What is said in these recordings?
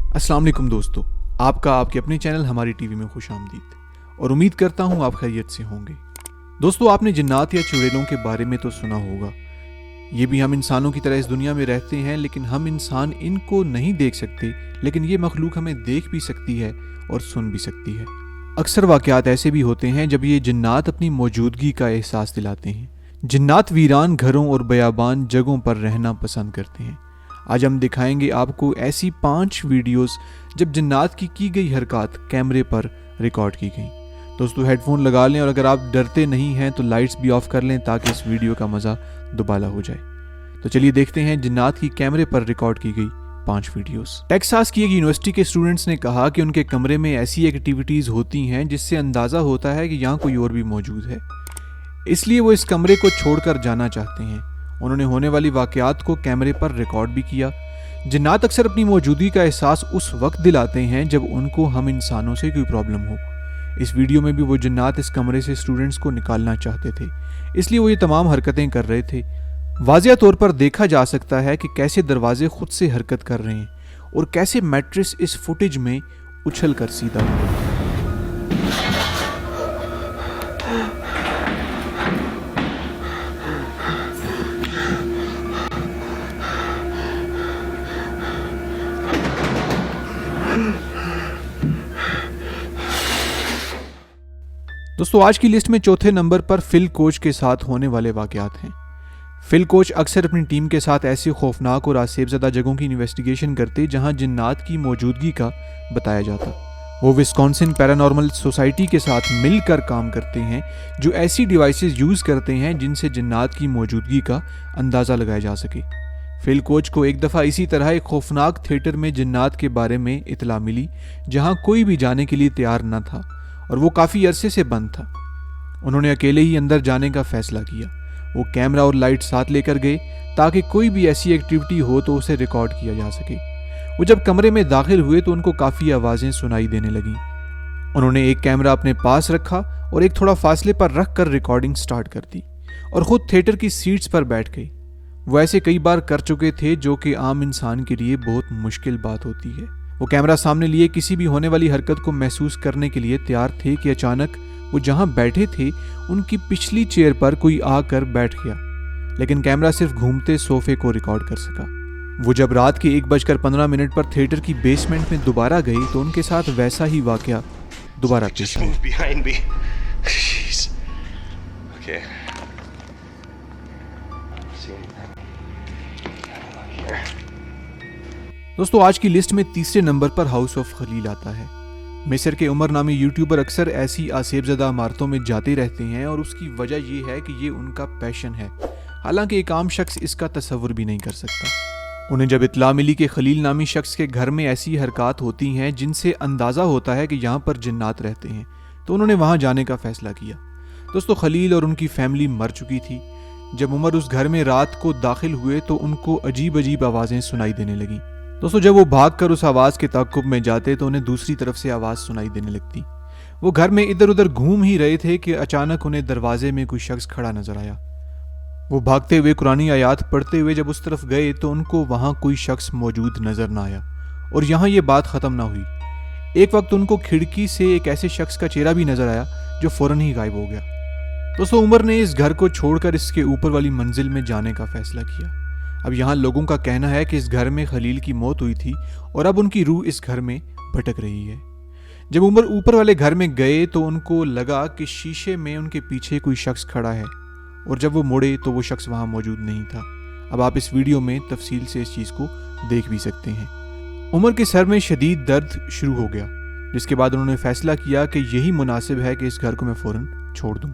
अस्सलाम वालेकुम दोस्तों, आपका आपके अपने चैनल हमारी टीवी में खुश आमदीद और उम्मीद करता हूँ आप खैरियत से होंगे। दोस्तों, आपने जिन्नात या चुड़ैलों के बारे में तो सुना होगा। ये भी हम इंसानों की तरह इस दुनिया में रहते हैं, लेकिन हम इंसान इनको नहीं देख सकते, लेकिन ये मखलूक हमें देख भी सकती है और सुन भी सकती है। अक्सर वाक़यात ऐसे भी होते हैं जब ये जिन्नात अपनी मौजूदगी का एहसास दिलाते हैं। जिन्नात वीरान घरों और बयाबान जगहों पर रहना पसंद करते हैं। आज हम दिखाएंगे आपको ऐसी 5 वीडियोस जब जिन्नात की गई हरकत कैमरे पर रिकॉर्ड की गई। दोस्तों, हेडफोन लगा लें और अगर आप डरते नहीं हैं तो लाइट्स भी ऑफ कर लें ताकि इस वीडियो का मज़ा दुबाला हो जाए। तो चलिए देखते हैं जिन्नात की कैमरे पर रिकॉर्ड की गई 5 वीडियोस। टेक्सास की एक यूनिवर्सिटी के स्टूडेंट्स ने कहा कि उनके कमरे में ऐसी एक्टिविटीज़ होती हैं जिससे अंदाज़ा होता है कि यहाँ कोई और भी मौजूद है, इसलिए वो इस कमरे को छोड़कर जाना चाहते हैं। उन्होंने होने वाली वाक़यात को कैमरे पर रिकॉर्ड भी किया। जिन्नात अक्सर अपनी मौजूदगी का एहसास उस वक्त दिलाते हैं जब उनको हम इंसानों से कोई प्रॉब्लम हो। इस वीडियो में भी वो जिन्नात इस कमरे से स्टूडेंट्स को निकालना चाहते थे, इसलिए वो ये तमाम हरकतें कर रहे थे। वाज़िया तौर पर देखा जा सकता है कि कैसे दरवाजे खुद से हरकत कर रहे हैं और कैसे मैट्रेस इस फुटेज में उछल कर सीधा हुआ। दोस्तों, आज की लिस्ट में चौथे नंबर पर फिल कोच के साथ होने वाले वाक़यात हैं। फिल कोच अक्सर अपनी टीम के साथ ऐसी खौफनाक और आसेबज़दा जगहों की इन्वेस्टिगेशन करते जहां जिन्नात की मौजूदगी का बताया जाता। वो विस्कॉन्सिन पैरानॉर्मल सोसाइटी के साथ मिलकर काम करते हैं जो ऐसी डिवाइसेस यूज़ करते हैं जिनसे जिन्नात की मौजूदगी का अंदाज़ा लगाया जा सके। फिल कोच को एक दफ़ा इसी तरह एक खौफनाक थिएटर में जिन्नात के बारे में इतला मिली जहां कोई भी जाने के लिए तैयार न था और वो काफ़ी अरसे से बंद था। उन्होंने अकेले ही अंदर जाने का फैसला किया। वो कैमरा और लाइट साथ लेकर गए ताकि कोई भी ऐसी एक्टिविटी हो तो उसे रिकॉर्ड किया जा सके। वो जब कमरे में दाखिल हुए तो उनको काफ़ी आवाज़ें सुनाई देने लगीं। उन्होंने एक कैमरा अपने पास रखा और एक थोड़ा फासले पर रख कर रिकॉर्डिंग स्टार्ट कर दी और ख़ुद थिएटर की सीट्स पर बैठ गए। वो ऐसे कई बार कर चुके थे जो कि आम इंसान के लिए बहुत मुश्किल बात होती है। वो कैमरा सामने लिए किसी भी होने वाली हरकत को महसूस करने के लिए तैयार थे कि अचानक वो जहां बैठे थे उनकी पिछली चेयर पर कोई आकर बैठ गया, लेकिन कैमरा सिर्फ घूमते सोफे को रिकॉर्ड कर सका। वो जब रात के 1:15 पर थिएटर की बेसमेंट में दोबारा गई तो उनके साथ वैसा ही वाकया दोबारा पेश हुआ। दोस्तों, आज की लिस्ट में तीसरे नंबर पर हाउस ऑफ खलील आता है। मिस्र के उमर नामी यूट्यूबर अक्सर ऐसी आसेबज़दा इमारतों में जाते रहते हैं और उसकी वजह ये है कि ये उनका पैशन है। हालांकि एक आम शख्स इसका तसव्वुर भी नहीं कर सकता। उन्हें जब इत्ला मिली कि खलील नामी शख्स के घर में ऐसी हरकत होती हैं जिनसे अंदाज़ा होता है कि यहाँ पर जिन्नात रहते हैं, तो उन्होंने वहाँ जाने का फ़ैसला किया। दोस्तों, खलील और उनकी फैमिली मर चुकी थी। जब उमर उस घर में रात को दाखिल हुए तो उनको अजीब अजीब आवाज़ें सुनाई देने लगीं। दोस्तों, जब वो भागकर उस आवाज़ के ताक़ुब में जाते तो उन्हें दूसरी तरफ से आवाज़ सुनाई देने लगती। वो घर में इधर उधर घूम ही रहे थे कि अचानक उन्हें दरवाजे में कोई शख्स खड़ा नजर आया। वो भागते हुए कुरानी आयात पढ़ते हुए जब उस तरफ गए तो उनको वहाँ कोई शख्स मौजूद नजर ना आया और यहाँ ये बात ख़त्म ना हुई। एक वक्त उनको खिड़की से एक ऐसे शख्स का चेहरा भी नजर आया जो फ़ौरन ही गायब हो गया। दोस्तों, उमर ने इस घर को छोड़कर इसके ऊपर वाली मंजिल में जाने का फैसला किया। अब यहाँ लोगों का कहना है कि इस घर में खलील की मौत हुई थी और अब उनकी रूह इस घर में भटक रही है। जब उमर ऊपर वाले घर में गए तो उनको लगा कि शीशे में उनके पीछे कोई शख्स खड़ा है और जब वो मुड़े तो वो शख्स वहाँ मौजूद नहीं था। अब आप इस वीडियो में तफसील से इस चीज़ को देख भी सकते हैं। उमर के सर में शदीद दर्द शुरू हो गया, जिसके बाद उन्होंने फैसला किया कि यही मुनासिब है कि इस घर को मैं फ़ौरन छोड़ दूँ।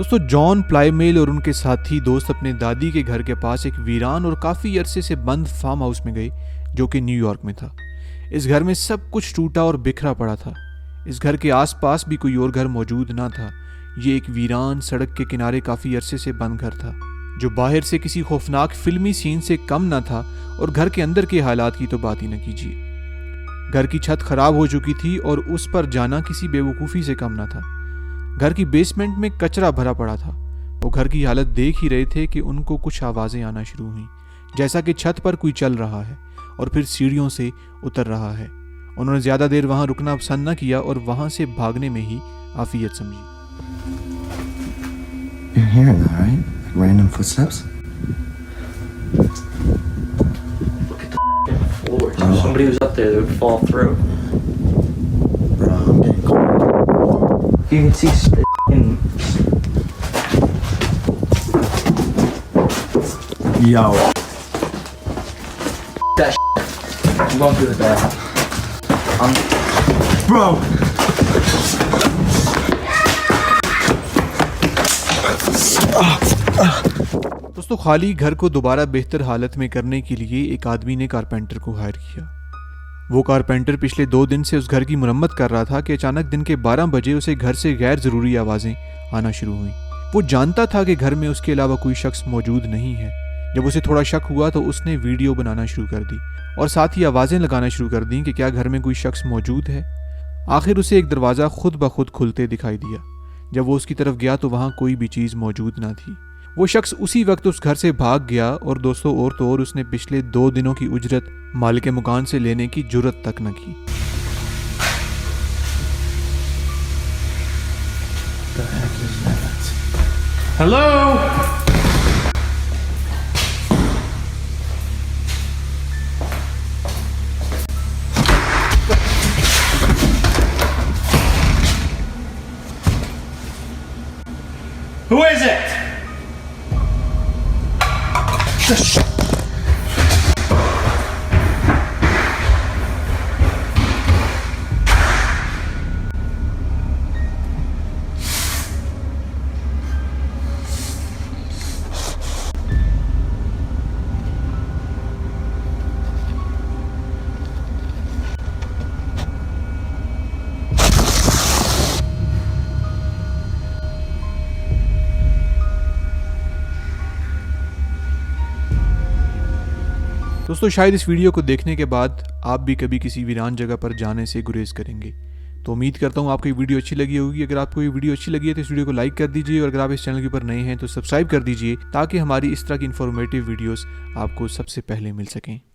दोस्तों जॉन प्लाईमेल और उनके साथी दोस्त अपने दादी के घर के पास एक वीरान और काफ़ी अरसे से बंद फार्म हाउस में गए जो कि न्यूयॉर्क में था। इस घर में सब कुछ टूटा और बिखरा पड़ा था। इस घर के आसपास भी कोई और घर मौजूद ना था। ये एक वीरान सड़क के किनारे काफ़ी अरसे से बंद घर था जो बाहर से किसी खौफनाक फिल्मी सीन से कम ना था, और घर के अंदर के हालात की तो बात ही न कीजिए। घर की छत खराब हो चुकी थी और उस पर जाना किसी बेवकूफ़ी से कम ना था। घर की बेसमेंट में कचरा भरा पड़ा था। वो घर की हालत देख ही रहे थे कि उनको कुछ आवाज़ें आना शुरू हुई, जैसा कि छत पर कोई चल रहा है और फिर सीढ़ियों से उतर रहा है। उन्होंने ज़्यादा देर वहाँ रुकना पसंद न किया और वहाँ से भागने में ही आफियत समझी। You're hearing that, right? Like random footsteps? Look at the floor. Dude. Somebody was up there that would fall through. Bro, I'm getting cold. You can see Yo. that I'm going through the bathroom. Bro! दोस्तों खाली घर को दोबारा बेहतर हालत में करने के लिए एक आदमी ने कारपेंटर को हायर किया। वो कारपेंटर पिछले 2 दिन से उस घर की मुरम्मत कर रहा था कि अचानक दिन के 12 बजे उसे घर से गैर ज़रूरी आवाज़ें आना शुरू हुई। वो जानता था कि घर में उसके अलावा कोई शख्स मौजूद नहीं है। जब उसे थोड़ा शक हुआ तो उसने वीडियो बनाना शुरू कर दी और साथ ही आवाज़ें लगाना शुरू कर दी कि क्या घर में कोई शख्स मौजूद है। आखिर उसे एक दरवाज़ा खुद ब खुद खुलते दिखाई दिया। जब वो उसकी तरफ गया तो वहाँ कोई भी चीज़ मौजूद ना थी। वो शख्स उसी वक्त उस घर से भाग गया और दोस्तों और तो और उसने पिछले 2 दिनों की उजरत मालिक मकान से लेने की जुर्रत तक न की। Hello? Who is it? दोस्तों शायद इस वीडियो को देखने के बाद आप भी कभी किसी वीरान जगह पर जाने से गुरेज करेंगे। तो उम्मीद करता हूँ आपको ये वीडियो अच्छी लगी होगी। अगर आपको ये वीडियो अच्छी लगी है तो इस वीडियो को लाइक कर दीजिए और अगर आप इस चैनल के ऊपर नए हैं तो सब्सक्राइब कर दीजिए ताकि हमारी इस तरह की इन्फॉर्मेटिव वीडियोस आपको सबसे पहले मिल सकें।